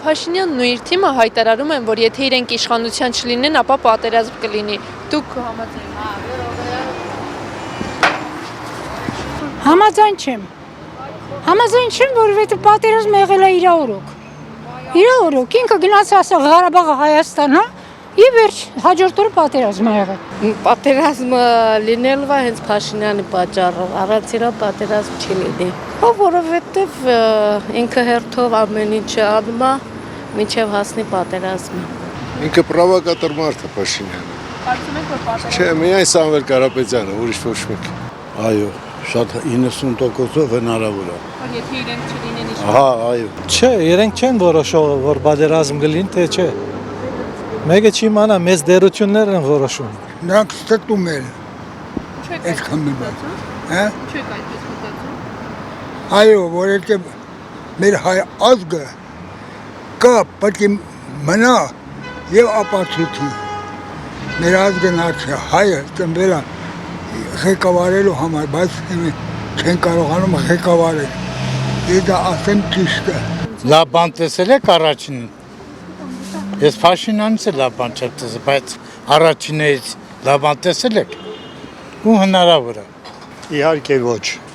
Փաշինյանն ու իր թիմը հայտարարում են, որ եթե իրենք իշխանության չլինեն, ապա պատերազմ կլինի։ Դուք Համաձայն չեմ։ Համաձայն չեմ, որովհետև պատերազմ եղել է իր օրոք։ Իր օրոք ինքը գնաց ասա Ղարաբաղը Հայաստան, հա։ Եվ վերջ հաջորդ օրը պատերազմ ա եղել։ Պատերազմը լինելու է հենց Փաշինյանի պատճառով, առանց իրա պատերազմ չի լինի։ Որովհետև ինքը հերթով ամեն ինչը անում է, մինչև հասնի պատերազմը։ Ինքը պրովոկատոր մարդ է Փաշինյանը։ Կարծում եք, որ պատերազմ։ Չէ, միայն Սամվել Կարապետյանը, ուրիշ ոչ մեկ։ Այո, շատ 90%-ով հնարավոր է։ Որ եթե իրենք չլինեն Հա, այո։ Չէ, իրենք չեն որոշող, որ պատերազմ կլինի, թե չէ։ Մեկը չի իմանա, մեծ դերություններ են որոշում։ Նրանք ստում են։ չեք Այդքան մի բան։ Հա? Չեք այդպես մտածում։ Այո, որովհետև մեր հայ ազգը կա պետք է մնա եւ ապացույցի։ Մեր ազգը նարդ է, հայը ծնվել է ղեկավարելու համար, բայց չեն կարողանում ղեկավարել։ Ես դա ասեմ ճիշտ է։ Լավ բան տեսել եք առաջին։ Ես Փաշինյանից լավ բան չեմ տեսել, բայց առաջինից լավ բան տեսել եք։ Ու հնարավոր է։ Իհարկե ոչ։